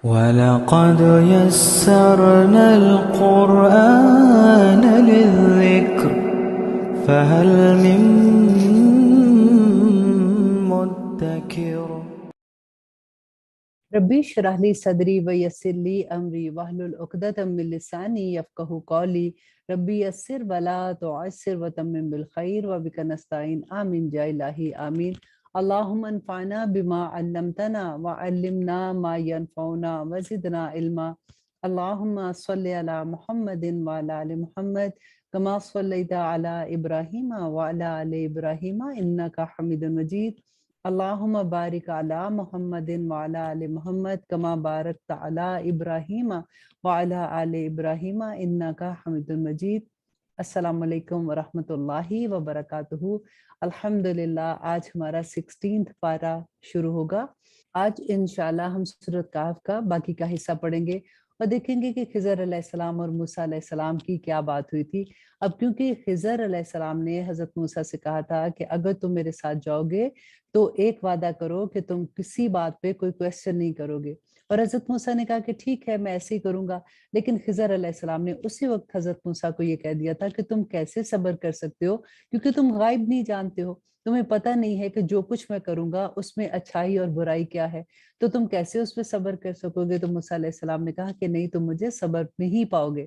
وَلَقَدْ يَسَّرْنَا الْقُرْآنَ لِلذِّكْرِ فَهَلْ مِن مُّدَّكِرٍ ربی اشرح لی صدری ویسر لی امری واحلل عقدۃ من لسانی یفقہوا قولی ربی یسر ولا تعسر وتمم بالخیر وبک نستعین آمین یا الہی آمین اللہم انفعنا بما علمتنا وعلمنا ما ينفعنا وزدنا علما اللہم صلی علی محمد وعلی آل محمد کما صلیت علی ابراہیم وعلی آل ابراہیم انک حمید مجید اللہم بارک علی محمد وعلی آل محمد کما بارکت علی ابراہیم وعلی آل ابراہیم انکا حمید مجید۔ السلام علیکم ورحمۃ اللہ وبرکاتہ۔ الحمدللہ آج ہمارا 16 پارہ شروع ہوگا۔ آج انشاءاللہ ہم سورۃ کہف کا باقی کا حصہ پڑھیں گے اور دیکھیں گے کہ خضر علیہ السلام اور موسیٰ علیہ السلام کی کیا بات ہوئی تھی۔ اب کیونکہ خضر علیہ السلام نے حضرت موسیٰ سے کہا تھا کہ اگر تم میرے ساتھ جاؤ گے تو ایک وعدہ کرو کہ تم کسی بات پہ کوئی کویسچن نہیں کرو گے، اور حضرت موسیٰ نے کہا کہ ٹھیک ہے میں ایسے ہی کروں گا۔ لیکن خضر علیہ السلام نے اسی وقت حضرت موسیٰ کو یہ کہہ دیا تھا کہ تم کیسے صبر کر سکتے ہو، کیونکہ تم غائب نہیں جانتے ہو، تمہیں پتہ نہیں ہے کہ جو کچھ میں کروں گا اس میں اچھائی اور برائی کیا ہے، تو تم کیسے اس پہ صبر کر سکو گے۔ تو موسیٰ علیہ السلام نے کہا کہ نہیں، تم مجھے صبر نہیں پاؤ گے۔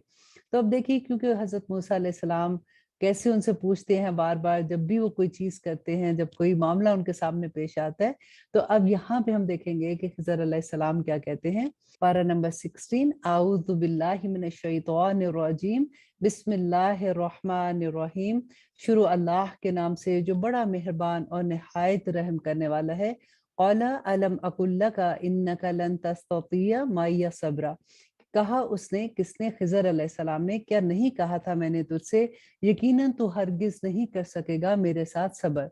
تو اب دیکھیے کیونکہ حضرت موسیٰ علیہ السلام کیسے ان سے پوچھتے ہیں بار بار جب بھی وہ کوئی چیز کرتے ہیں، جب کوئی معاملہ ان کے سامنے پیش آتا ہے، تو اب یہاں پہ ہم دیکھیں گے کہ خضر علیہ السلام کیا کہتے ہیں۔ پارہ نمبر 16، اعوذ باللہ من الشیطان الرجیم، بسم اللہ الرحمن الرحیم۔ شروع اللہ کے نام سے جو بڑا مہربان اور نہایت رحم کرنے والا ہے۔ قال الم اقل لک انک لن تستطیع معی صبرا۔ کہا اس نے، کس نے؟ خضر علیہ السلام نے، کیا نہیں کہا تھا میں نے تجھ سے یقیناً تو ہرگز نہیں کر سکے گا میرے ساتھ صبر۔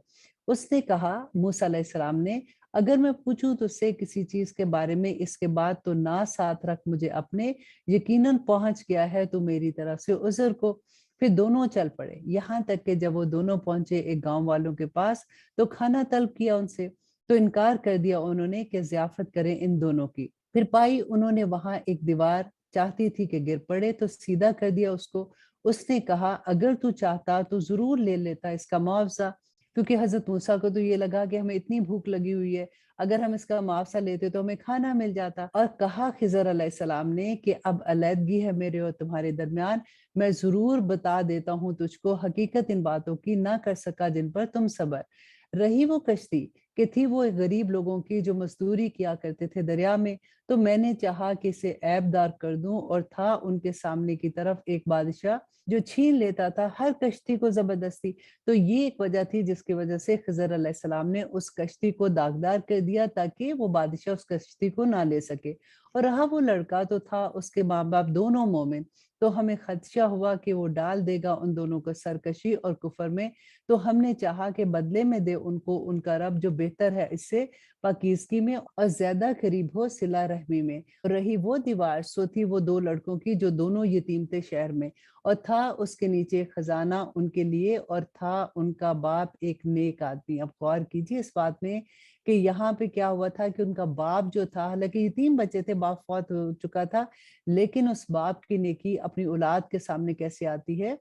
اس نے کہا، موسیٰ علیہ السلام نے، اگر میں پوچھوں تجھ سے کسی چیز کے بارے میں اس کے بعد تو نہ ساتھ رکھ مجھے اپنے، یقیناً پہنچ گیا ہے تو میری طرف سے عذر کو۔ پھر دونوں چل پڑے، یہاں تک کہ جب وہ دونوں پہنچے ایک گاؤں والوں کے پاس تو کھانا طلب کیا ان سے، تو انکار کر دیا انہوں نے کہ ضیافت کریں ان دونوں کی۔ پھر پائی انہوں نے وہاں ایک دیوار، چاہتی تھی کہ گر پڑے تو سیدھا کر دیا اس کو۔ اس نے کہا اگر تو چاہتا تو ضرور لے لیتا اس کا معاوضہ، کیونکہ حضرت موسیٰ کو تو یہ لگا کہ ہمیں اتنی بھوک لگی ہوئی ہے، اگر ہم اس کا معاوضہ لیتے تو ہمیں کھانا مل جاتا۔ اور کہا خضر علیہ السلام نے کہ اب علیحدگی ہے میرے اور تمہارے درمیان، میں ضرور بتا دیتا ہوں تجھ کو حقیقت ان باتوں کی، نہ کر سکا جن پر تم صبر۔ رہی وہ کشتی کہ تھی وہ غریب لوگوں کی جو مزدوری کیا کرتے تھے دریا میں، تو میں نے چاہا کہ اسے عیب دار کر دوں، اور تھا ان کے سامنے کی طرف ایک بادشاہ جو چھین لیتا تھا ہر کشتی کو زبردستی۔ تو یہ ایک وجہ تھی جس کی وجہ سے خضر علیہ السلام نے اس کشتی کو داغدار کر دیا تاکہ وہ بادشاہ اس کشتی کو نہ لے سکے۔ اور رہا وہ لڑکا تو تھا اس کے ماں باپ دونوں مومن، تو ہمیں خدشہ ہوا کہ وہ ڈال دے گا ان دونوں کو سرکشی اور کفر میں، تو ہم نے چاہا کہ بدلے میں دے ان کو ان کا رب جو بہتر ہے اس سے، پاکیزگی میں اور زیادہ قریب ہو صلہ رحمی میں۔ رہی وہ دیوار سو تھی وہ دو لڑکوں کی جو دونوں یتیم تھے شہر میں، اور تھا اس کے نیچے خزانہ ان کے لیے، اور تھا ان کا باپ ایک نیک آدمی۔ اب غور کیجیے اس بات میں کہ یہاں پہ کیا ہوا تھا کہ ان کا باپ جو تھا، حالانکہ یتیم بچے تھے، باپ فوت ہو چکا تھا، لیکن اس باپ کی نیکی اپنی اولاد کے سامنے کیسے آتی ہے؟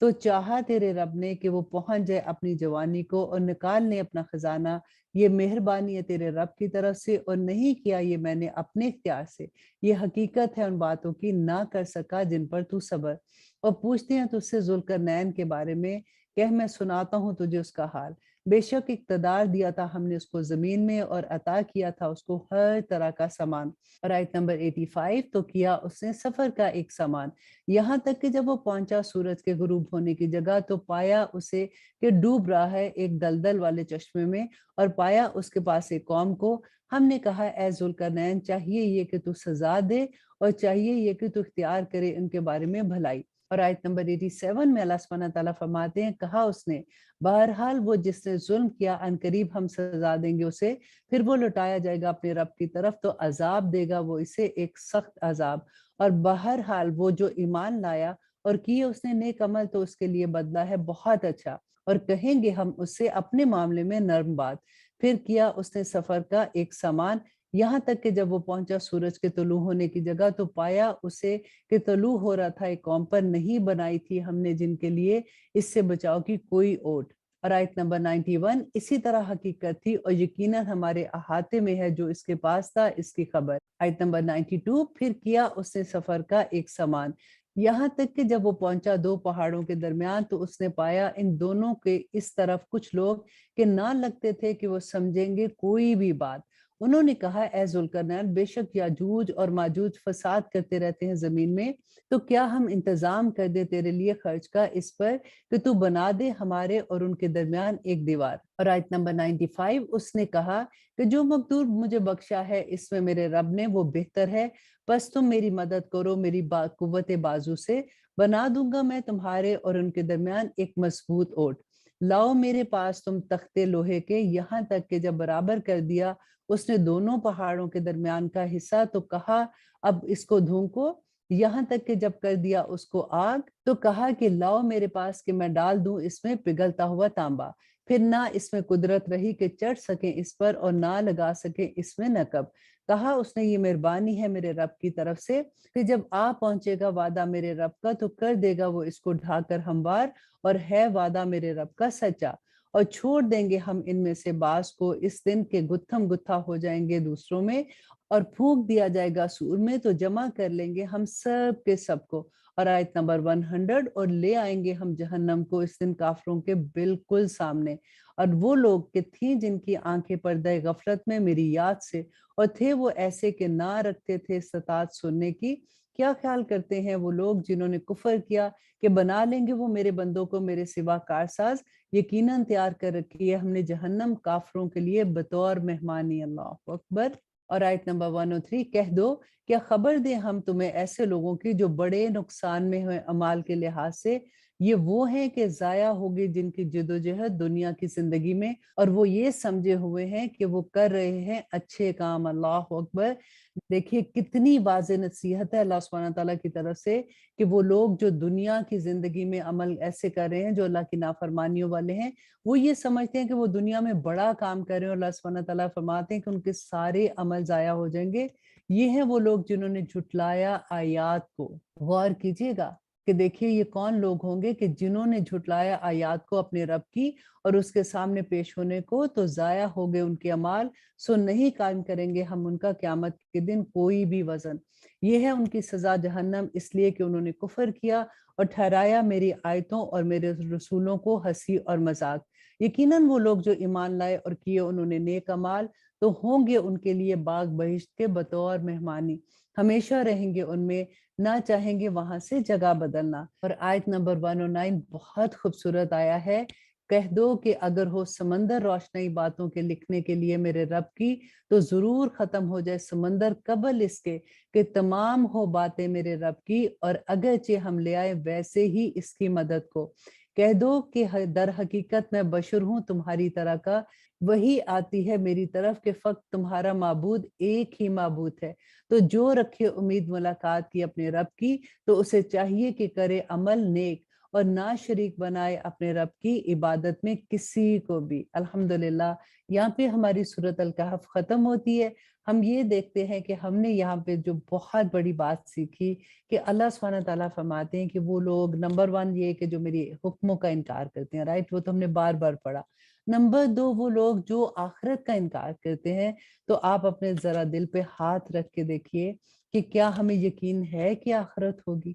تو چاہا تیرے رب نے کہ وہ پہنچ جائے اپنی جوانی کو اور نکال لے اپنا خزانہ، یہ مہربانی ہے تیرے رب کی طرف سے، اور نہیں کیا یہ میں نے اپنے اختیار سے، یہ حقیقت ہے ان باتوں کی، نہ کر سکا جن پر تو صبر۔ اور پوچھتے ہیں تجھ سے ذوالقرنین کے بارے میں، کہ میں سناتا ہوں تجھے اس کا حال۔ بے شک اقتدار دیا تھا ہم نے اس کو زمین میں، اور عطا کیا تھا اس کو ہر طرح کا سامان۔ اور آیت نمبر 85، تو کیا اس نے سفر کا ایک سامان، یہاں تک کہ جب وہ پہنچا سورج کے غروب ہونے کی جگہ تو پایا اسے کہ ڈوب رہا ہے ایک دلدل والے چشمے میں، اور پایا اس کے پاس ایک قوم کو۔ ہم نے کہا اے ذوالقرنین، چاہیے یہ کہ تو سزا دے، اور چاہیے یہ کہ تو اختیار کرے ان کے بارے میں بھلائی۔ اور آیت نمبر 87 میں اللہ سبحانہ تعالیٰ فرماتے ہیں، کہا اس نے بہرحال وہ جس نے ظلم کیا عنقریب ہم سزا دیں گے اسے، پھر وہ لوٹایا جائے گا اپنے رب کی طرف تو عذاب دے گا وہ اسے ایک سخت عذاب۔ اور بہرحال وہ جو ایمان لایا اور کیے اس نے نیک عمل تو اس کے لیے بدلہ ہے بہت اچھا، اور کہیں گے ہم اس سے اپنے معاملے میں نرم بات۔ پھر کیا اس نے سفر کا ایک سامان، یہاں تک کہ جب وہ پہنچا سورج کے طلوع ہونے کی جگہ تو پایا اسے کہ طلوع ہو رہا تھا ایک قوم پر نہیں بنائی تھی ہم نے جن کے لیے اس سے بچاؤ کی کوئی اوٹ۔ اور آیت نمبر 91 اسی طرح حقیقت تھی اور یقیناً ہمارے احاطے میں ہے جو اس کے پاس تھا اس کی خبر۔ آیت نمبر 92 پھر کیا اس نے سفر کا ایک سامان، یہاں تک کہ جب وہ پہنچا دو پہاڑوں کے درمیان تو اس نے پایا ان دونوں کے اس طرف کچھ لوگ کہ نہ لگتے تھے کہ وہ سمجھیں گے کوئی بھی بات۔ انہوں نے کہا اے ذوالقرنین بے شک یاجوج اور ماجوج فساد کرتے رہتے ہیں زمین میں، تو کیا ہم انتظام کر دے تیرے لیے خرچ کا اس پر کہ تو بنا دے ہمارے اور ان کے درمیان ایک دیوار۔ اور آیت نمبر 95 اس نے کہا کہ جو مقدور مجھے بخشا ہے اس میں میرے رب نے وہ بہتر ہے، بس تم میری مدد کرو میری قوت بازو سے، بنا دوں گا میں تمہارے اور ان کے درمیان ایک مضبوط اوٹ۔ لاؤ میرے پاس تم تختے لوہے کے، یہاں تک کہ جب برابر کر دیا اس نے دونوں پہاڑوں کے درمیان کا حصہ تو کہا اب اس کو دھونکو، یہاں تک کہ جب کر دیا اس کو آگ تو کہا کہ لاؤ میرے پاس کہ میں ڈال دوں اس میں پگھلتا ہوا تانبا، پھر نہ اس میں قدرت رہی کہ چڑھ سکیں اس پر اور نہ لگا سکیں اس میں نقب۔ کہا اس نے یہ مہربانی ہے میرے رب کی طرف سے کہ جب آ پہنچے گا وعدہ میرے رب کا تو کر دے گا وہ اس کو ڈھا کر ہموار، اور ہے وعدہ میرے رب کا سچا، اور چھوڑ دیں گے ہم ان میں سے بعض کو اس دن کے گتھم گتھا ہو جائیں گے دوسروں میں، اور پھونک دیا جائے گا سور میں تو جمع کر لیں گے ہم سب کے سب کو۔ اور آیت نمبر 100 اور لے آئیں گے ہم جہنم کو اس دن کافروں کے بالکل سامنے، اور وہ لوگ کہ تھیں جن کی آنکھیں پردہ غفلت میں میری یاد سے، اور تھے وہ ایسے کہ نہ رکھتے تھے استطاعت سننے کی۔ کیا خیال کرتے ہیں وہ لوگ جنہوں نے کفر کیا کہ بنا لیں گے وہ میرے بندوں کو میرے سوا کارساز، یقیناً تیار کر رکھی ہے ہم نے جہنم کافروں کے لیے بطور مہمانی۔ اللہ اکبر۔ اور آیت نمبر 103 کہہ دو کیا خبر دیں ہم تمہیں ایسے لوگوں کی جو بڑے نقصان میں ہوئے اعمال کے لحاظ سے، یہ وہ ہیں کہ ضائع ہوگی جن کی جدوجہد دنیا کی زندگی میں اور وہ یہ سمجھے ہوئے ہیں کہ وہ کر رہے ہیں اچھے کام۔ اللہ اکبر۔ دیکھیے کتنی واضح نصیحت ہے اللہ سبحانہ تعالیٰ کی طرف سے کہ وہ لوگ جو دنیا کی زندگی میں عمل ایسے کر رہے ہیں جو اللہ کی نافرمانیوں والے ہیں، وہ یہ سمجھتے ہیں کہ وہ دنیا میں بڑا کام کر رہے ہیں، اور اللہ سبحانہ تعالیٰ فرماتے ہیں کہ ان کے سارے عمل ضائع ہو جائیں گے۔ یہ ہیں وہ لوگ جنہوں نے جھٹلایا آیات کو۔ غور کیجئے گا کہ دیکھیے یہ کون لوگ ہوں گے کہ جنہوں نے جھٹلایا آیات کو اپنے رب کی اور اس کے سامنے پیش ہونے کو، تو ضائع ہو گئے ان کے اعمال، سو نہیں قائم کریں گے ہم ان کا قیامت کے دن کوئی بھی وزن۔ یہ ہے ان کی سزا جہنم، اس لیے کہ انہوں نے کفر کیا اور ٹھہرایا میری آیتوں اور میرے رسولوں کو ہنسی اور مذاق۔ یقیناً وہ لوگ جو ایمان لائے اور کیے انہوں نے نیک اعمال، تو ہوں گے ان کے لیے باغ بہشت کے بطور مہمانی، ہمیشہ رہیں گے ان میں، نہ چاہیں گے وہاں سے جگہ بدلنا۔ اور آیت نمبر 109 بہت خوبصورت آیا ہے، کہہ دو کہ اگر ہو سمندر روشنائی باتوں کے لکھنے کے لیے میرے رب کی، تو ضرور ختم ہو جائے سمندر قبل اس کے کہ تمام ہو باتیں میرے رب کی، اور اگرچہ ہم لے آئے ویسے ہی اس کی مدد کو۔ کہہ دو کہ در حقیقت میں بشر ہوں تمہاری طرح کا، وہی آتی ہے میری طرف کہ فقط تمہارا معبود ایک ہی معبود ہے، تو جو رکھے امید ملاقات کی اپنے رب کی تو اسے چاہیے کہ کرے عمل نیک اور نہ شریک بنائے اپنے رب کی عبادت میں کسی کو بھی۔ الحمدللہ یہاں پہ ہماری سورۃ الکہف ختم ہوتی ہے۔ ہم یہ دیکھتے ہیں کہ ہم نے یہاں پہ جو بہت بڑی بات سیکھی کہ اللہ سبحانہ تعالیٰ فرماتے ہیں کہ وہ لوگ نمبر 1 یہ کہ جو میری حکموں کا انکار کرتے ہیں، رائٹ، وہ تو ہم نے بار بار پڑھا۔ نمبر 2 وہ لوگ جو آخرت کا انکار کرتے ہیں، تو آپ اپنے ذرا دل پہ ہاتھ رکھ کے دیکھیے کہ کیا ہمیں یقین ہے کہ آخرت ہوگی؟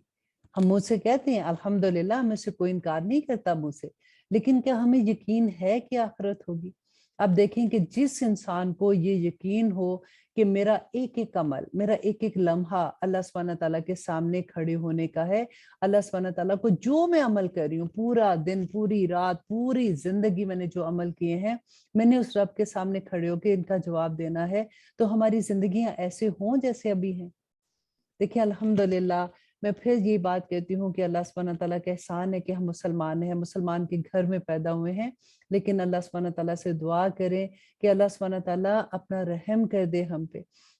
ہم منہ سے کہتے ہیں الحمدللہ، ہمیں سے کوئی انکار نہیں کرتا منہ سے، لیکن کیا ہمیں یقین ہے کہ آخرت ہوگی؟ اب دیکھیں کہ جس انسان کو یہ یقین ہو کہ میرا ایک ایک عمل، میرا ایک ایک لمحہ اللہ سبحانہ تعالیٰ کے سامنے کھڑے ہونے کا ہے، اللہ سبحانہ تعالیٰ کو جو میں عمل کر رہی ہوں، پورا دن، پوری رات، پوری زندگی میں نے جو عمل کیے ہیں، میں نے اس رب کے سامنے کھڑے ہو کے ان کا جواب دینا ہے، تو ہماری زندگیاں ایسے ہوں جیسے ابھی ہیں۔ دیکھیں الحمدللہ میں پھر یہ بات کہتی ہوں کہ اللہ سبحانہ تعالیٰ کا احسان ہے کہ ہم مسلمان ہیں، مسلمان کے گھر میں پیدا ہوئے ہیں، لیکن اللہ سبحانہ تعالیٰ سے دعا کریں کہ اللہ سبحانہ تعالیٰ اپنا رحم کر دے ہم پہ،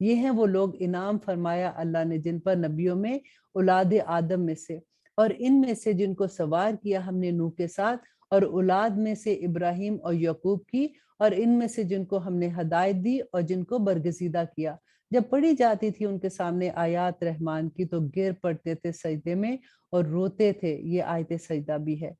یہ ہیں وہ لوگ انعام فرمایا اللہ نے جن پر نبیوں میں اولاد آدم میں سے، اور ان میں سے جن کو سوار کیا ہم نے نوح کے ساتھ، اور اولاد میں سے ابراہیم اور یعقوب کی، اور ان میں سے جن کو ہم نے ہدایت دی اور جن کو برگزیدہ کیا۔ جب پڑھی جاتی تھی ان کے سامنے آیات رحمان کی تو گر پڑتے تھے سجدے میں اور روتے تھے۔ یہ آیت سجدہ بھی ہے۔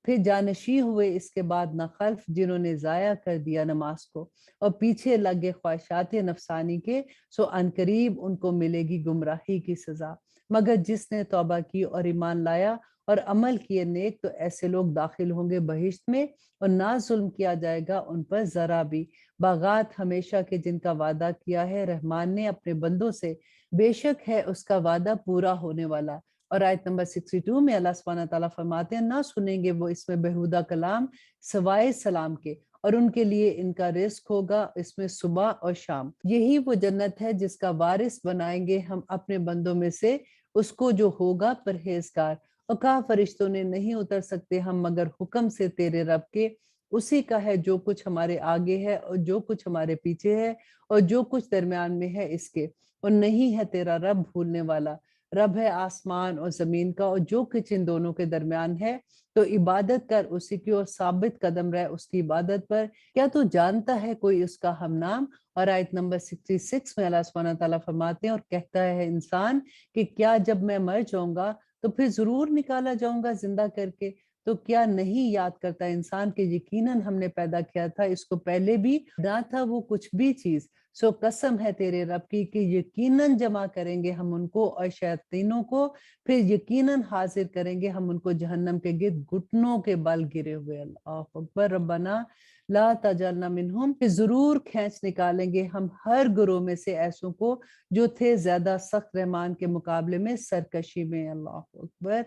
پھر جانشی ہوئے اس کے بعد نہ خلف جنہوں نے ضائع کر دیا نماز کو اور پیچھے لگے خواہشات نفسانی کے، سو عنقریب ان کو ملے گی گمراہی کی سزا۔ مگر جس نے توبہ کی اور ایمان لایا اور عمل کیے نیک تو ایسے لوگ داخل ہوں گے بہشت میں، اور نہ ظلم کیا جائے گا ان پر ذرا بھی۔ باغات ہمیشہ کے جن کا وعدہ کیا ہے رحمان نے اپنے بندوں سے، بے شک ہے اس کا وعدہ پورا ہونے والا۔ اور آیت نمبر 62 میں اللہ سبحانہ تعالیٰ فرماتے ہیں نہ سنیں گے وہ اس میں بےہودہ کلام سوائے سلام کے، اور ان کے لیے ان کا رزق ہوگا اس میں صبح اور شام۔ یہی وہ جنت ہے جس کا وارث بنائیں گے ہم اپنے بندوں میں سے اس کو جو ہوگا پرہیزگار۔ اور کہا فرشتوں نے نہیں اتر سکتے ہم مگر حکم سے تیرے رب کے، اسی کا ہے جو کچھ ہمارے آگے ہے اور جو کچھ ہمارے پیچھے ہے اور جو کچھ درمیان میں ہے اس کے، اور نہیں ہے تیرا رب بھولنے والا۔ رب ہے آسمان اور زمین کا اور جو کچھ ان دونوں کے درمیان ہے، تو عبادت کر اسی کی اور ثابت قدم رہ اس کی عبادت پر۔ کیا تو جانتا ہے کوئی اس کا ہم نام؟ اور آیت نمبر 66 میں اللہ سبحانہ تعالیٰ فرماتے ہیں اور کہتا ہے انسان کہ کیا جب میں مر جاؤں گا تو پھر ضرور نکالا جاؤں گا زندہ کر کے؟ تو کیا نہیں یاد کرتا انسان کہ یقیناً ہم نے پیدا کیا تھا اس کو پہلے بھی، نہ تھا وہ کچھ بھی چیز۔ سو قسم ہے تیرے رب کی کہ یقیناً جمع کریں گے ہم ان کو اور شیاطینوں کو، پھر یقیناً حاضر کریں گے ہم ان کو جہنم کے گرد گھٹنوں کے بل گرے ہوئے۔ اللہ اکبر۔ ربنا لا تجعلنا منہم، کہ ضرور کھینچ نکالیں گے ہم ہر گروہ میں سے ایسوں کو جو تھے زیادہ سخت رحمان کے مقابلے میں سرکشی میں۔ اللہ اکبر۔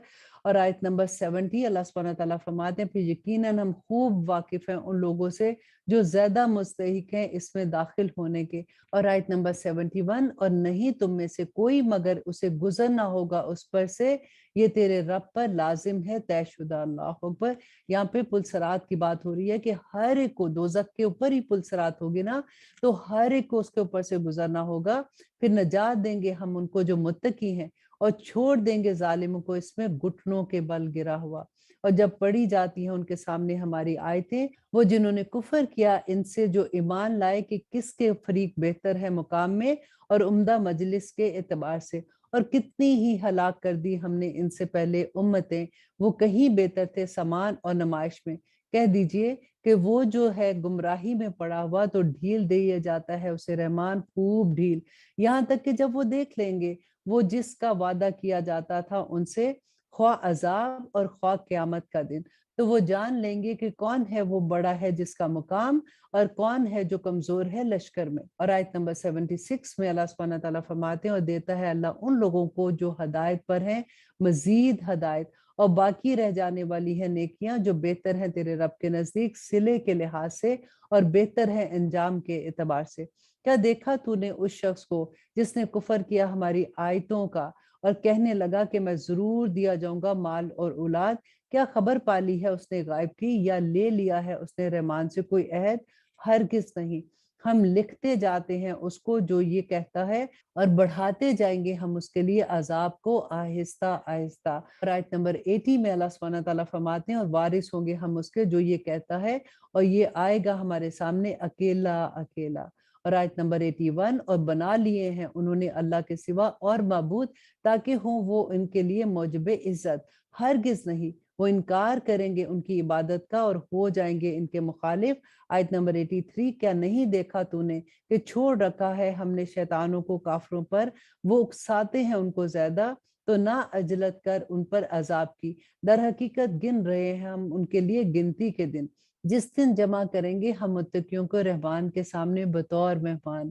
اور آیت نمبر 70 اللہ سبحانہ تعالیٰ فرماتے ہیں پھر یقیناً ہم خوب واقف ہیں ان لوگوں سے جو زیادہ مستحق ہیں اس میں داخل ہونے کے۔ اور آیت نمبر 71 اور نہیں تم میں سے کوئی مگر اسے گزرنا ہوگا اس پر سے، یہ تیرے رب پر لازم ہے طے شدہ۔ اللہ اکبر۔ یہاں پہ پل صراط کی بات ہو رہی ہے کہ ہر ایک کو دوزخ کے اوپر ہی پل صراط ہوگی نا، تو ہر ایک کو اس کے اوپر سے گزرنا ہوگا۔ پھر نجات دیں گے ہم ان کو جو متقی ہیں اور چھوڑ دیں گے ظالموں کو اس میں گھٹنوں کے بل گرا ہوا۔ اور جب پڑھی جاتی ہیں ان کے سامنے ہماری آیتیں، وہ جنہوں نے کفر کیا ان سے جو ایمان لائے کہ کس کے فریق بہتر ہے مقام میں اور عمدہ مجلس کے اعتبار سے، اور کتنی ہی ہلاک کر دی ہم نے ان سے پہلے امتیں، وہ کہیں بہتر تھے سامان اور نمائش میں۔ کہہ دیجئے کہ وہ جو ہے گمراہی میں پڑا ہوا تو ڈھیل دیا جاتا ہے اسے رحمان خوب ڈھیل، یہاں تک کہ جب وہ دیکھ لیں گے وہ جس کا وعدہ کیا جاتا تھا ان سے، خواہ عذاب اور خواہ قیامت کا دن، تو وہ جان لیں گے کہ کون ہے وہ بڑا ہے جس کا مقام اور کون ہے جو کمزور ہے لشکر میں۔ اور آیت نمبر 76 میں اللہ سبحانہ تعالیٰ فرماتے ہیں اور دیتا ہے اللہ ان لوگوں کو جو ہدایت پر ہیں مزید ہدایت، اور باقی رہ جانے والی ہے نیکیاں جو بہتر ہیں تیرے رب کے نزدیک صلے کے لحاظ سے اور بہتر ہے انجام کے اعتبار سے۔ کیا دیکھا تو نے اس شخص کو جس نے کفر کیا ہماری آیتوں کا اور کہنے لگا کہ میں ضرور دیا جاؤں گا مال اور اولاد؟ کیا خبر پالی ہے اس نے غائب کی یا لے لیا ہے اس نے رحمان سے کوئی عہد؟ ہرگز نہیں، ہم لکھتے جاتے ہیں اس کو جو یہ کہتا ہے اور بڑھاتے جائیں گے ہم اس کے لیے عذاب کو آہستہ آہستہ۔ اور آیت نمبر 80 میں اللہ سبحانہ تعالیٰ فرماتے ہیں اور وارث ہوں گے ہم اس کے جو یہ کہتا ہے اور یہ آئے گا ہمارے سامنے اکیلا اکیلا۔ اور آیت نمبر 81 اور بنا لیے ہیں انہوں نے اللہ کے سوا اور معبود تاکہ ہوں وہ ان کے لیے موجب عزت، ہرگز نہیں وہ انکار کریں گے ان کی عبادت کا اور ہو جائیں گے ان کے مخالف۔ آیت نمبر 83 کیا نہیں دیکھا تو نے کہ چھوڑ رکھا ہے ہم نے شیطانوں کو کافروں پر، وہ اکساتے ہیں ان کو زیادہ، تو نہ عجلت کر ان پر عذاب کی، در حقیقت گن رہے ہیں ہم ان کے لیے گنتی کے دن، جس دن جمع کریں گے ہم متقیوں کو رحمان کے سامنے بطور مہمان۔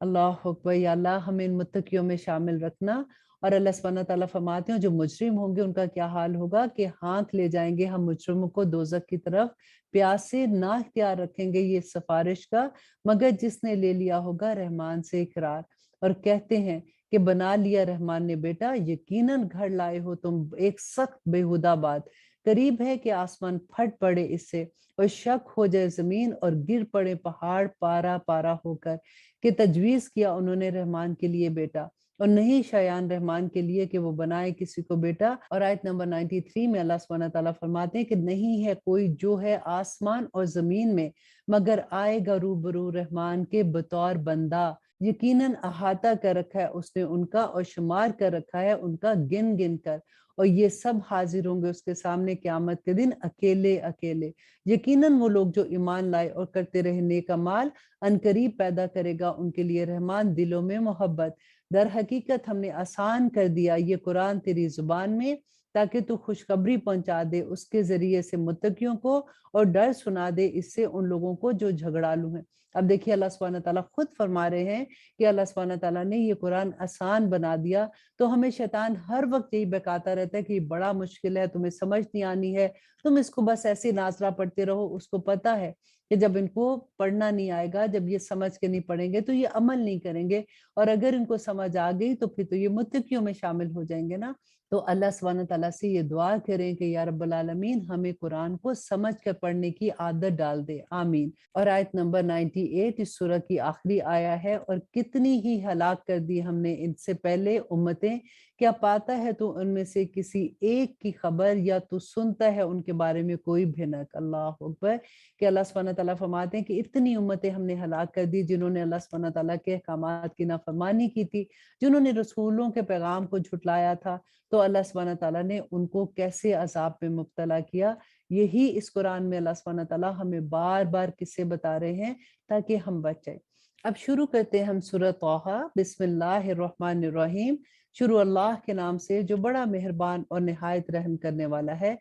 اللہ اکبر۔ یا اللہ ہمیں ان متقیوں میں شامل رکھنا۔ اور اللہ سبحانہ تعالیٰ فرماتے ہیں جو مجرم ہوں گے ان کا کیا حال ہوگا کہ ہانک لے جائیں گے ہم مجرموں کو دوزخ کی طرف، پیاس سے نہ اختیار رکھیں گے یہ سفارش کا مگر جس نے لے لیا ہوگا رحمان سے اقرار، اور کہتے ہیں کہ بنا لیا رحمان نے بیٹا، یقیناً گھڑ لائے ہو تم ایک سخت بےہودہ بات، قریب ہے کہ آسمان پھٹ پڑے اس سے اور شک ہو جائے زمین اور گر پڑے پہاڑ پارا پارا ہو کر، کہ تجویز کیا انہوں نے رحمان کے لیے بیٹا اور نہیں شایان رحمان کے لیے کہ وہ بنائے کسی کو بیٹا۔ اور آیت نمبر 93 میں اللہ سبحانہ تعالیٰ فرماتے ہیں کہ نہیں ہے کوئی جو ہے آسمان اور زمین میں مگر آئے گا روبرو رحمان کے بطور بندہ، یقیناً احاطہ کر رکھا ہے اس نے ان کا اور شمار کر رکھا ہے ان کا گن گن کر، اور یہ سب حاضر ہوں گے اس کے سامنے قیامت کے دن اکیلے اکیلے۔ یقیناً وہ لوگ جو ایمان لائے اور کرتے رہے نیک اعمال عنقریب پیدا کرے گا ان کے لیے رحمان دلوں میں محبت۔ در حقیقت ہم نے آسان کر دیا یہ قرآن تیری زبان میں تاکہ تو خوشخبری پہنچا دے اس کے ذریعے سے متقیوں کو اور ڈر سنا دے اس سے ان لوگوں کو جو جھگڑالو ہیں۔ اب دیکھیے اللہ سبحانہ تعالیٰ خود فرما رہے ہیں کہ اللہ سبحانہ تعالیٰ نے یہ قرآن آسان بنا دیا، تو ہمیں شیطان ہر وقت یہی بہکاتا رہتا ہے کہ یہ بڑا مشکل ہے، تمہیں سمجھ نہیں آنی ہے، تم اس کو بس ایسے ناظرہ پڑھتے رہو۔ اس کو پتا ہے کہ جب ان کو پڑھنا نہیں آئے گا، جب یہ سمجھ کے نہیں پڑھیں گے تو یہ عمل نہیں کریں گے، اور اگر ان کو سمجھ آ گئی تو پھر تو یہ متقیوں میں شامل ہو جائیں گے نا۔ تو اللہ سبحانہ تعالیٰ سے یہ دعا کریں کہ یا رب العالمین ہمیں قرآن کو سمجھ کر پڑھنے کی عادت ڈال دے، آمین۔ اور آیت نمبر 98 اس سورہ کی آخری آیا ہے، اور کتنی ہی ہلاک کر دی ہم نے ان سے پہلے امتیں، کیا پاتا ہے تو ان میں سے کسی ایک کی خبر یا تو سنتا ہے ان کے بارے میں کوئی بھنک۔ اللہ اکبر، کہ اللہ سبحانہ تعالیٰ فرماتے ہیں کہ اتنی امتیں ہم نے ہلاک کر دی جنہوں نے اللہ سبحانہ تعالیٰ کے احکامات کی نافرمانی کی تھی، جنہوں نے رسولوں کے پیغام کو جھٹلایا تھا، تو اللہ سبحانہ تعالیٰ نے ان کو کیسے عذاب میں مبتلا کیا۔ یہی اس قرآن میں اللہ سبحانہ تعالیٰ ہمیں بار بار قصے بتا رہے ہیں تاکہ ہم بچ جائیں۔ اب شروع کرتے ہیں ہم سورہ طٰہٰ۔ بسم اللہ الرحمن الرحیم، شروع اللہ کے نام سے جو بڑا مہربان اور نہایت رحم کرنے والا ہے۔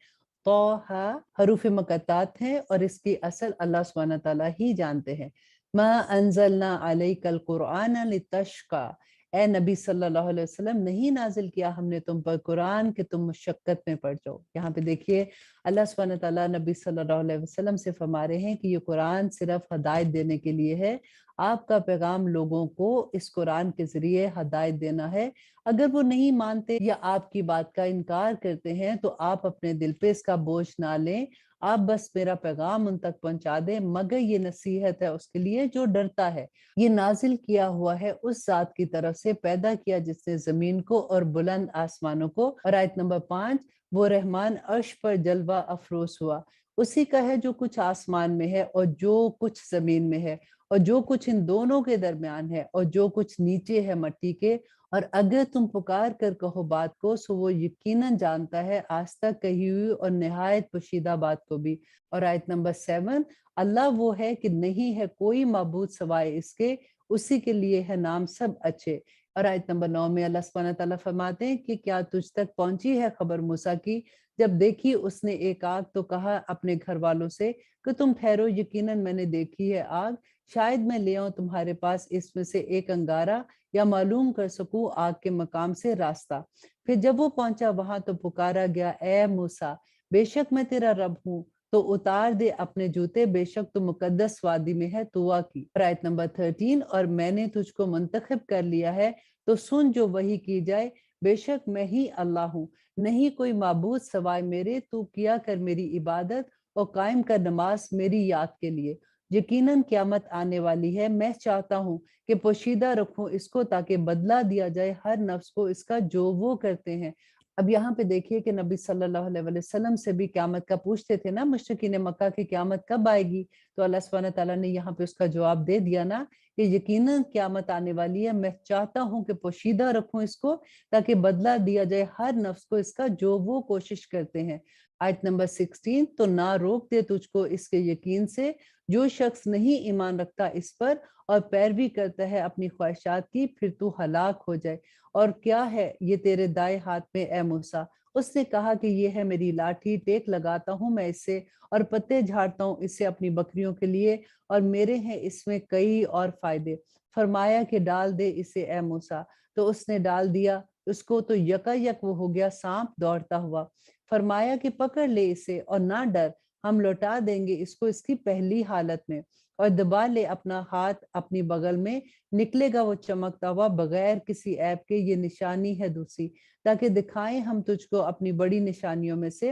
طٰہٰ حروف مقطعات ہیں اور اس کی اصل اللہ سبحانہ تعالیٰ ہی جانتے ہیں۔ ما انزلنا علیک القرآن لتشقی، اے نبی صلی اللہ علیہ وسلم نہیں نازل کیا ہم نے تم پر قرآن کہ تم مشقت میں پڑ جاؤ۔ یہاں پہ دیکھیے اللہ سبحانہ تعالیٰ نبی صلی اللہ علیہ وسلم سے فرما رہے ہیں کہ یہ قرآن صرف ہدایت دینے کے لیے ہے، آپ کا پیغام لوگوں کو اس قرآن کے ذریعے ہدایت دینا ہے۔ اگر وہ نہیں مانتے یا آپ کی بات کا انکار کرتے ہیں تو آپ اپنے دل پہ اس کا بوجھ نہ لیں، آپ بس میرا پیغام ان تک پہنچا دیں، مگر یہ نصیحت ہے اس کے لیے جو ڈرتا ہے۔ یہ نازل کیا ہوا ہے اس ذات کی طرف سے پیدا کیا جس نے زمین کو اور بلند آسمانوں کو۔ اور آیت نمبر 5، وہ رحمان عرش پر جلوہ افروز ہوا، اسی کا ہے جو کچھ آسمان میں ہے اور جو کچھ زمین میں ہے اور جو کچھ ان دونوں کے درمیان ہے اور جو کچھ نیچے ہے مٹی کے، اور اگر تم پکار کر کہو بات کو سو وہ یقیناً جانتا ہے آج تک کہی ہوئی اور نہایت پوشیدہ بات کو بھی۔ اور آیت نمبر 7، اللہ وہ ہے کہ نہیں ہے کوئی معبود سوائے اس کے، اسی کے لیے ہے نام سب اچھے۔ اور آیت نمبر 9 میں اللہ سبحانہ تعالیٰ فرماتے ہیں کہ کیا تجھ تک پہنچی ہے خبر موسیٰ کی، جب دیکھی اس نے ایک آگ تو کہا اپنے گھر والوں سے کہ تم ٹھہرو، یقیناً میں نے دیکھی ہے آگ، شاید میں لے آؤں تمہارے پاس اس میں سے ایک انگارہ یا معلوم کر سکوں آگ کے مقام سے راستہ۔ پھر جب وہ پہنچا وہاں تو پکارا گیا، اے موسیٰ بے شک میں تیرا رب ہوں، تو اتار دے اپنے جوتے، بے شک تو مقدس وادی میں ہے طویٰ کی۔ آیت نمبر 13، اور میں نے تجھ کو منتخب کر لیا ہے تو سن جو وحی کی جائے، بے شک میں ہی اللہ ہوں، نہیں کوئی معبود سوائے میرے، تو کیا کر میری عبادت اور قائم کر نماز میری یاد کے لیے۔ یقیناً قیامت آنے والی ہے، میں چاہتا ہوں کہ پوشیدہ رکھوں اس کو تاکہ بدلہ دیا جائے ہر نفس کو اس کا جو وہ کرتے ہیں۔ اب یہاں پہ دیکھیے کہ نبی صلی اللہ علیہ وسلم سے بھی قیامت کا پوچھتے تھے نا مشرکین مکہ کی قیامت کب آئے گی، تو اللہ سبحانہ تعالیٰ نے یہاں پہ اس کا جواب دے دیا نا کہ یقیناً قیامت آنے والی ہے، میں چاہتا ہوں کہ پوشیدہ رکھوں اس کو تاکہ بدلہ دیا جائے ہر نفس کو اس کا جو وہ کوشش کرتے ہیں۔ آیت نمبر 16، تو نہ روک دے تجھ کو اس کے یقین سے جو شخص نہیں ایمان رکھتا اس پر اور پیروی کرتا ہے اپنی خواہشات کی، پھر تو ہلاک ہو جائے۔ اور کیا ہے یہ تیرے دائیں ہاتھ میں اے موسیٰ؟ اس نے کہا کہ یہ ہے میری لاٹھی، ٹیک لگاتا ہوں میں اس سے اور پتے جھاڑتا ہوں اس سے اپنی بکریوں کے لیے، اور میرے ہیں اس میں کئی اور فائدے۔ فرمایا کہ ڈال دے اسے اے موسیٰ، تو اس نے ڈال دیا اس کو، تو یکا یک وہ ہو گیا سانپ دوڑتا ہوا۔ فرمایا کہ پکڑ لے اسے اور نہ ڈر، ہم لوٹا دیں گے اس کو اس کی پہلی حالت میں، اور دبا لے اپنا ہاتھ اپنی بغل میں، نکلے گا وہ چمکتا ہوا بغیر کسی عیب کے، یہ نشانی ہے دوسری، تاکہ دکھائیں ہم تجھ کو اپنی بڑی نشانیوں میں سے۔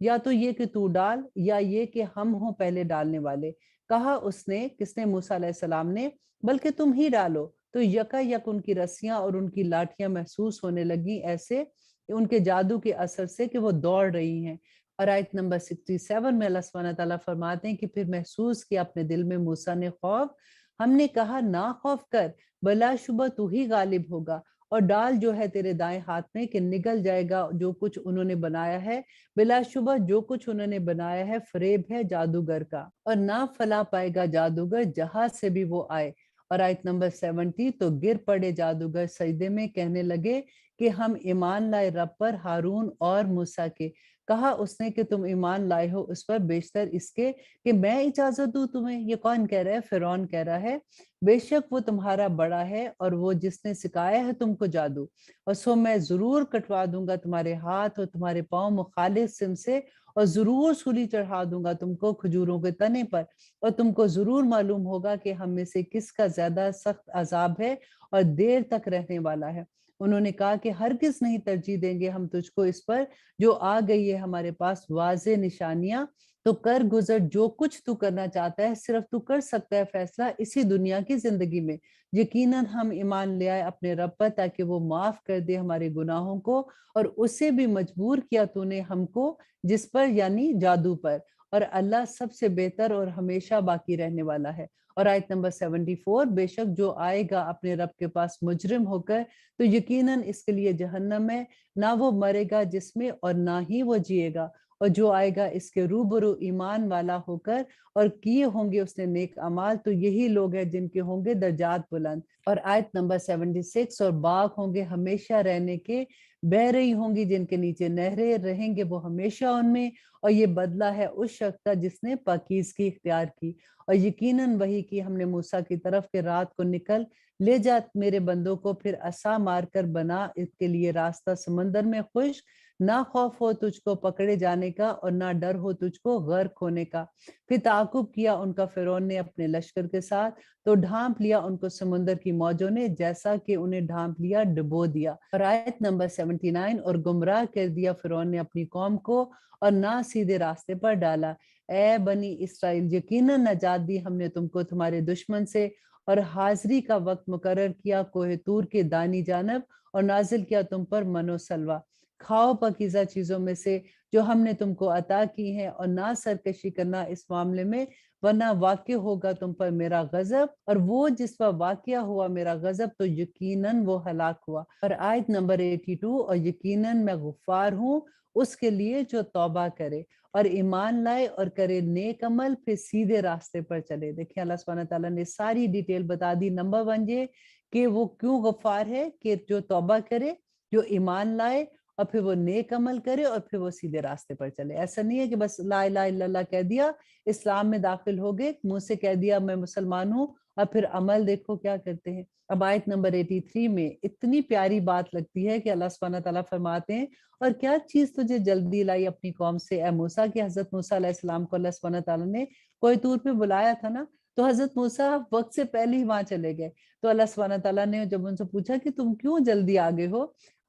یا تو یہ کہ تو ڈال یا یہ کہ ہم ہوں پہلے ڈالنے والے۔ کہا اس نے، کس نے؟ موسیٰ علیہ السلام نے، بلکہ تم ہی ڈالو۔ تو یکا یک ان کی رسیاں اور ان کی لاٹھیاں محسوس ہونے لگی، ایسے ان کے جادو کے اثر سے کہ وہ دوڑ رہی ہیں۔ اور آیت نمبر 67 میں اللہ سبحانہ تعالیٰ فرماتے ہیں کہ پھر محسوس کیا اپنے دل میں موسیٰ نے خوف، ہم نے کہا نہ خوف کر، بلا شبہ تو ہی غالب ہوگا، اور ڈال جو ہے تیرے دائیں ہاتھ میں کہ نگل جائے گا جو کچھ انہوں نے بنایا ہے۔ بلا شبہ جو کچھ انہوں نے بنایا ہے فریب ہے جادوگر کا، اور نہ فلا پائے گا جادوگر جہاں سے بھی وہ آئے۔ اور آیت نمبر 70، تو گر پڑے جادوگر سجدے میں، کہنے لگے کہ ہم ایمان لائے رب پر، ہارون اور موسیٰ کے۔ کہا اس نے کہ تم ایمان لائے ہو اس پر بیشتر اس کے کہ میں اجازت دوں تمہیں۔ یہ کون کہہ رہا ہے؟ فرعون کہہ رہا ہے، بے شک وہ تمہارا بڑا ہے اور وہ جس نے سکھایا ہے تم کو جادو، اور سو میں ضرور کٹوا دوں گا تمہارے ہاتھ اور تمہارے پاؤں مخالف سم سے، اور ضرور سولی چڑھا دوں گا تم کو کھجوروں کے تنے پر، اور تم کو ضرور معلوم ہوگا کہ ہم میں سے کس کا زیادہ سخت عذاب ہے اور دیر تک رہنے والا ہے۔ انہوں نے کہا کہ ہرگز نہیں ترجیح دیں گے ہم تجھ کو اس پر جو آ گئی ہے ہمارے پاس واضح نشانیاں، تو کر گزر جو کچھ تو کرنا چاہتا ہے، صرف تو کر سکتا ہے فیصلہ اسی دنیا کی زندگی میں۔ یقیناً ہم ایمان لے آئے اپنے رب پر تاکہ وہ معاف کر دے ہمارے گناہوں کو، اور اسے بھی مجبور کیا تو نے ہم کو جس پر، یعنی جادو پر، اور اللہ سب سے بہتر اور ہمیشہ باقی رہنے والا ہے۔ اور آیت نمبر 74، بے شک جو آئے گا اپنے رب کے پاس مجرم ہو کر تو یقیناً اس کے لیے جہنم ہے، نہ وہ مرے گا جس میں اور نہ ہی وہ جیے گا، اور جو آئے گا اس کے روبرو ایمان والا ہو کر اور کیے ہوں گے اس نے نیک اعمال، تو یہی لوگ ہیں جن کے ہوں گے درجات بلند۔ اور آیت نمبر 76، اور باغ ہوں گے ہمیشہ رہنے کے، بہ رہی ہوں گی جن کے نیچے نہریں، رہیں گے وہ ہمیشہ ان میں، اور یہ بدلہ ہے اس شخص کا جس نے پاکیزگی اختیار کی۔ اور یقیناً وہی کی ہم نے موسیٰ کی طرف کہ رات کو نکل لے جا میرے بندوں کو، پھر عصا مار کر بنا اس کے لیے راستہ سمندر میں خشک، نہ خوف ہو تجھ کو پکڑے جانے کا اور نہ ڈر ہو تجھ کو غرق ہونے کا۔ پھر تعاقب کیا ان کا فرعون نے اپنے لشکر کے ساتھ، تو ڈھانپ لیا ان کو سمندر کی موجوں نے، جیسا کہ انہیں ڈھانپ لیا ڈبو دیا۔ اور آیت نمبر 79، اور گمراہ کر دیا فرعون نے اپنی قوم کو اور نہ سیدھے راستے پر ڈالا۔ اے بنی اسرائیل، یقیناً نجات دی ہم نے تم کو تمہارے دشمن سے، اور حاضری کا وقت مقرر کیا کوہ طور کے دانی جانب، اور نازل کیا تم پر من و سلوہ۔ کھاؤ پاکیزہ چیزوں میں سے جو ہم نے تم کو عطا کی ہیں، اور نہ سرکشی کرنا اس معاملے میں، ورنہ واقع ہوگا تم پر میرا غضب، اور وہ جس پر واقع ہوا میرا غضب تو یقیناً وہ ہلاک ہوا۔ اور آیت نمبر 82، اور یقیناً میں غفار ہوں اس کے لیے جو توبہ کرے اور ایمان لائے اور کرے نیک عمل، پھر سیدھے راستے پر چلے۔ دیکھیں اللہ سبحانہ تعالیٰ نے ساری ڈیٹیل بتا دی۔ نمبر 1 یہ کہ وہ کیوں غفار ہے، کہ جو توبہ کرے، جو ایمان لائے، اور پھر وہ نیک عمل کرے، اور پھر وہ سیدھے راستے پر چلے۔ ایسا نہیں ہے کہ بس لا الہ الا اللہ کہہ دیا، اسلام میں داخل ہو گئے، منہ سے کہہ دیا میں مسلمان ہوں، اور پھر عمل دیکھو کیا کرتے ہیں۔ اب آیت نمبر 83 میں اتنی پیاری بات لگتی ہے کہ اللہ سبحانہ تعالیٰ فرماتے ہیں، اور کیا چیز تجھے جلدی لائی اپنی قوم سے اے موسیٰ، کہ حضرت موسیٰ علیہ السلام کو اللہ سبحانہ تعالیٰ نے کوہ طور پہ بلایا تھا نا، تو حضرت موسیٰ وقت سے پہلے ہی وہاں چلے گئے۔ تو اللہ سبحانہ تعالیٰ نے جب ان سے پوچھا کہ تم کیوں جلدی آگے ہو،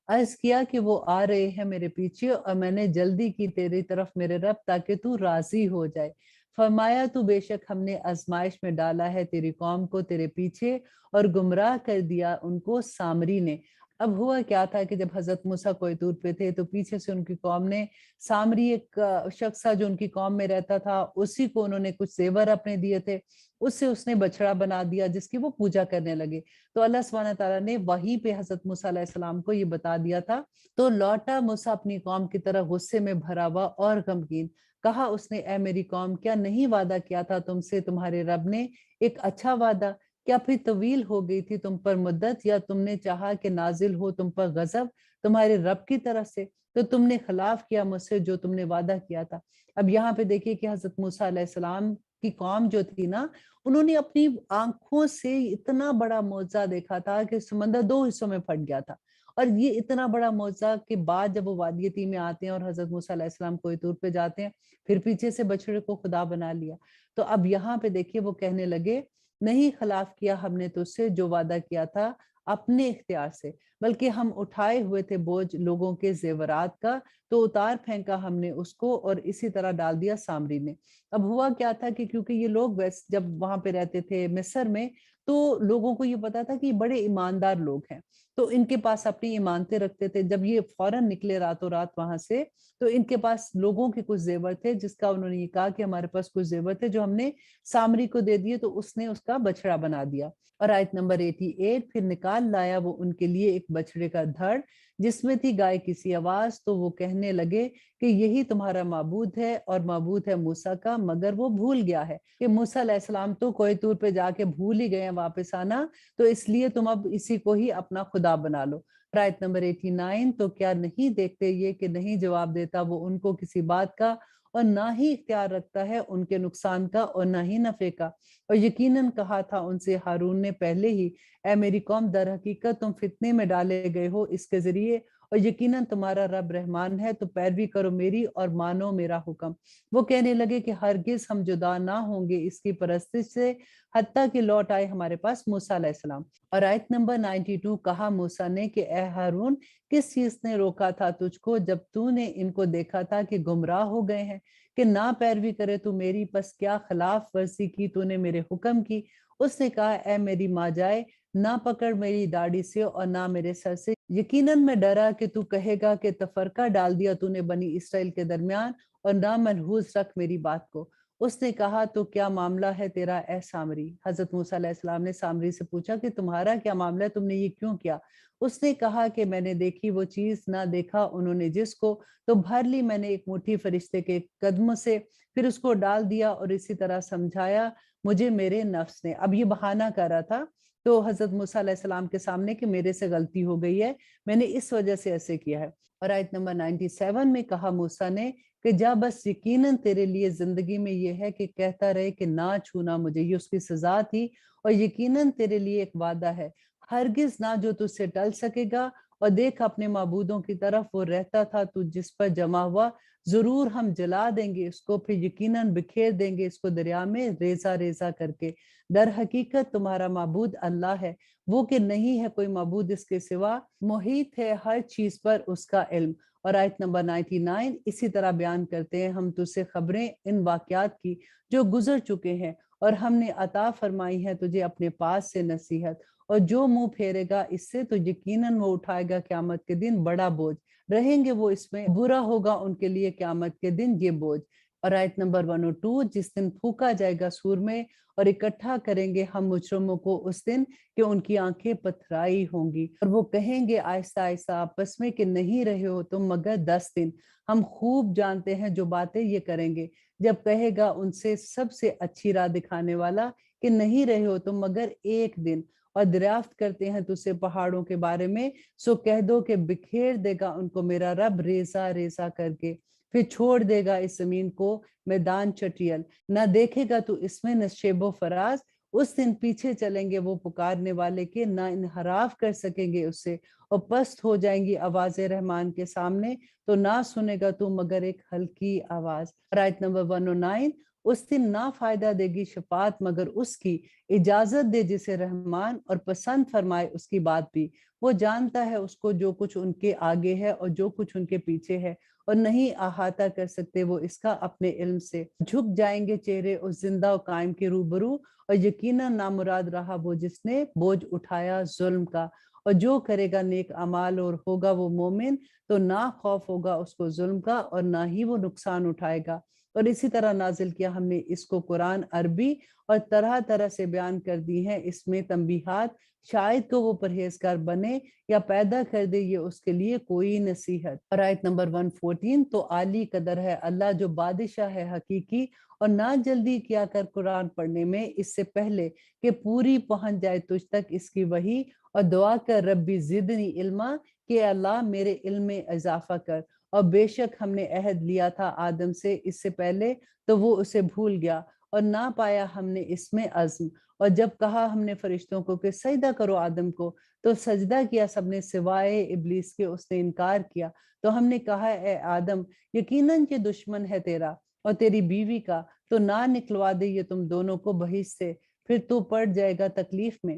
عرض کیا کہ وہ آ رہے ہیں میرے پیچھے، اور میں نے جلدی کی تیری طرف میرے رب تاکہ تو راضی ہو جائے۔ فرمایا تو بے شک ہم نے آزمائش میں ڈالا ہے تیری قوم کو تیرے پیچھے، اور گمراہ کر دیا ان کو سامری نے۔ اب ہوا کیا تھا کہ جب حضرت موسیٰ کوہ طور پہ تھے تو پیچھے سے ان کی قوم نے، سامری ایک شخص تھا جو ان کی قوم میں رہتا تھا، اسی کو انہوں نے کچھ زیور اپنے دیے تھے، اس نے بچڑا بنا دیا جس کی وہ پوجا کرنے لگے۔ تو اللہ سبحانہ تعالیٰ نے وہیں پہ حضرت موسیٰ علیہ السلام کو یہ بتا دیا تھا۔ تو لوٹا موسیٰ اپنی قوم کی طرح غصے میں بھرا ہوا اور غمگین۔ کہا اس نے اے میری قوم، کیا نہیں وعدہ کیا تھا تم سے تمہارے رب نے ایک اچھا وعدہ؟ کیا پھر طویل ہو گئی تھی تم پر مدت، یا تم نے چاہا کہ نازل ہو تم پر غضب تمہارے رب کی طرف سے، تو تم نے خلاف کیا مجھ سے جو تم نے وعدہ کیا تھا۔ اب یہاں پہ دیکھیے کہ حضرت موسیٰ علیہ السلام کی قوم جو تھی نا، انہوں نے اپنی آنکھوں سے اتنا بڑا معجزہ دیکھا تھا کہ سمندر 2 حصوں میں پھٹ گیا تھا، اور یہ اتنا بڑا معجزہ کے بعد جب وہ وادی تیہ میں آتے ہیں اور حضرت موسیٰ علیہ السلام کوہ طور پہ جاتے ہیں، پھر پیچھے سے بچڑے کو خدا بنا لیا۔ تو اب یہاں پہ دیکھیے وہ کہنے لگے نہیں خلاف کیا ہم نے تجھ سے جو وعدہ کیا تھا، اپنے اختیار سے، بلکہ ہم اٹھائے ہوئے تھے بوجھ لوگوں کے زیورات کا، تو اتار پھینکا ہم نے اس کو اور اسی طرح ڈال دیا سامری نے۔ اب ہوا کیا تھا کہ کیونکہ یہ لوگ جب وہاں پہ رہتے تھے مصر میں، تو لوگوں کو یہ پتا تھا کہ یہ بڑے ایماندار لوگ ہیں، تو ان کے پاس اپنی ایمانتیں رکھتے تھے۔ جب یہ فوراً نکلے راتوں رات وہاں سے، تو ان کے پاس لوگوں کے کچھ زیور تھے، جس کا انہوں نے یہ کہا کہ ہمارے پاس کچھ زیور تھے جو ہم نے سامری کو دے دیے، تو اس نے اس کا بچڑا بنا دیا۔ اور آیت نمبر 88، پھر نکال لایا وہ ان کے لیے ایک بچڑے کا دھڑ جس میں تھی گائے کی سی آواز، تو وہ کہنے لگے کہ یہی تمہارا معبود ہے اور معبود ہے موسیٰ کا، مگر وہ بھول گیا ہے۔ کہ موسیٰ علیہ السلام تو کوہ طور پہ جا کے بھول ہی گئے ہیں واپس آنا، تو اس لیے تم اب اسی کو ہی اپنا خدا بنا لو۔ آیت نمبر 89، تو کیا نہیں دیکھتے یہ کہ نہیں جواب دیتا وہ ان کو کسی بات کا، اور نہ ہی اختیار رکھتا ہے ان کے نقصان کا اور نہ ہی نفع کا۔ اور یقیناً کہا تھا ان سے ہارون نے پہلے ہی، اے میری قوم، در حقیقت تم فتنے میں ڈالے گئے ہو اس کے ذریعے، اور یقیناً تمہارا رب رحمان ہے، تو پیروی کرو میری اور مانو میرا حکم۔ وہ کہنے لگے کہ ہرگز ہم جدا نہ ہوں گے اس کی پرستش سے، حتیٰ کہ لوٹ آئے ہمارے پاس موسیٰ علیہ السلام۔ اور آیت نمبر 92، کہا موسیٰ نے کہ اے ہارون، کس چیز نے روکا تھا تجھ کو جب تو نے ان کو دیکھا تھا کہ گمراہ ہو گئے ہیں، کہ نہ پیروی کرے تو میری، پس کیا خلاف ورزی کی تو نے میرے حکم کی؟ اس نے کہا اے میری ماں جائے، نہ پکڑ میری داڑھی سے اور نہ میرے سر سے، یقیناً میں ڈرا کہ تو کہے گا کہ تفرقہ ڈال دیا تو نے بنی اسرائیل کے درمیان، اور نہ ملحوظ رکھ میری بات کو۔ اس نے کہا تو کیا معاملہ ہے تیرا اے سامری؟ حضرت موسیٰ علیہ السلام نے سامری سے پوچھا کہ تمہارا کیا معاملہ ہے، تم نے یہ کیوں کیا؟ اس نے کہا کہ میں نے دیکھی وہ چیز، نہ دیکھا انہوں نے جس کو، تو بھر لی میں نے ایک مٹھی فرشتے کے قدموں سے، پھر اس کو ڈال دیا، اور اسی طرح سمجھایا مجھے میرے نفس نے۔ اب یہ بہانہ کر رہا تھا تو حضرت موسیٰ علیہ السلام کے سامنے کہ میرے سے غلطی ہو گئی ہے، میں نے اس وجہ سے ایسے کیا ہے۔ اور آیت نمبر 97 میں کہا موسیٰ نے کہ جا بس یقیناً تیرے لیے زندگی میں یہ ہے کہ کہتا رہے کہ نہ چھونا مجھے، یہ اس کی سزا تھی، اور یقیناً تیرے لیے ایک وعدہ ہے، ہرگز نہ جو تجھ سے ٹل سکے گا۔ اور دیکھ اپنے معبودوں کی طرف، وہ رہتا تھا تو جس پر جمع ہوا، ضرور ہم جلا دیں گے اس کو، پھر یقیناً بکھیر دیں گے اس کو دریا میں ریزہ ریزہ کر کے۔ در حقیقت تمہارا معبود اللہ ہے، وہ کہ نہیں ہے کوئی معبود اس کے سوا، محیط ہے ہر چیز پر اس کا علم۔ اور آیت نمبر 99 اسی طرح بیان کرتے ہیں ہم تجھ سے خبریں ان واقعات کی جو گزر چکے ہیں، اور ہم نے عطا فرمائی ہے تجھے اپنے پاس سے نصیحت، اور جو منہ پھیرے گا اس سے تو یقیناً وہ اٹھائے گا قیامت کے دن بڑا بوجھ، رہیں گے وہ اس میں، برا ہوگا ان کے لیے قیامت کے دن یہ بوجھ۔ اور آیت نمبر 102، جس دن پھونکا جائے گا سور میں، اور اکٹھا کریں گے ہم مجرموں کو اس دن کہ ان کی آنکھیں پتھرائی ہوں گی، اور وہ کہیں گے آہستہ آہستہ آپس میں کہ نہیں رہے ہو تم مگر 10 دن، ہم خوب جانتے ہیں جو باتیں یہ کریں گے۔ جب کہے گا ان سے سب سے اچھی راہ دکھانے والا کہ نہیں رہے ہو تم مگر 1 دن، اور دریافت کرتے ہیں تجھ سے پہاڑوں کے بارے میں، سو کہہ دو کہ بکھیر دے گا ان کو میرا رب ریزہ ریزہ کر کے، پھر چھوڑ دے گا اس زمین کو میدان چٹیل، نہ دیکھے گا تو اس میں نشیب و فراز۔ اس دن پیچھے چلیں گے وہ پکارنے والے کے، نہ انحراف کر سکیں گے اس سے، اور پست ہو جائیں گی آواز رحمان کے سامنے، تو نہ سنے گا تو مگر ایک ہلکی آواز۔ آیت نمبر 109، اس دن نہ فائدہ دے گی شفاعت مگر اس کی، اجازت دے جسے رحمان اور پسند فرمائے اس کی بات بھی۔ وہ جانتا ہے اس کو جو کچھ ان کے آگے ہے اور جو کچھ ان کے پیچھے ہے، اور نہیں احاطہ کر سکتے وہ اس کا اپنے علم سے۔ جھک جائیں گے چہرے اس زندہ و قائم کے روبرو، اور یقیناً نامراد رہا وہ جس نے بوجھ اٹھایا ظلم کا۔ اور جو کرے گا نیک اعمال اور ہوگا وہ مومن، تو نہ خوف ہوگا اس کو ظلم کا اور نہ ہی وہ نقصان اٹھائے گا۔ اور اسی طرح نازل کیا ہم نے اس کو قرآن عربی اور طرح طرح سے بیان کر دی ہیں اس میں تنبیہات، شاید کو وہ پرہیزگار بنے یا پیدا کر دے یہ اس کے لیے کوئی نصیحت۔ اور آیت نمبر 114، تو عالی قدر ہے اللہ جو بادشاہ ہے حقیقی، اور نہ جلدی کیا کر قرآن پڑھنے میں اس سے پہلے کہ پوری پہنچ جائے تجھ تک اس کی وحی، اور دعا کر ربی زدنی علما کہ اللہ میرے علم میں اضافہ کر۔ اور بے شک ہم نے عہد لیا تھا آدم سے اس سے پہلے، تو وہ اسے بھول گیا، اور نہ پایا ہم نے اس میں عزم۔ اور جب کہا ہم نے فرشتوں کو کہ سجدہ کرو آدم کو، تو سجدہ کیا سب نے سوائے ابلیس کے، اس نے انکار کیا۔ تو ہم نے کہا اے آدم، یقیناً یہ دشمن ہے تیرا اور تیری بیوی کا، تو نہ نکلوا دے یہ تم دونوں کو بہشت سے، پھر تو پڑ جائے گا تکلیف میں۔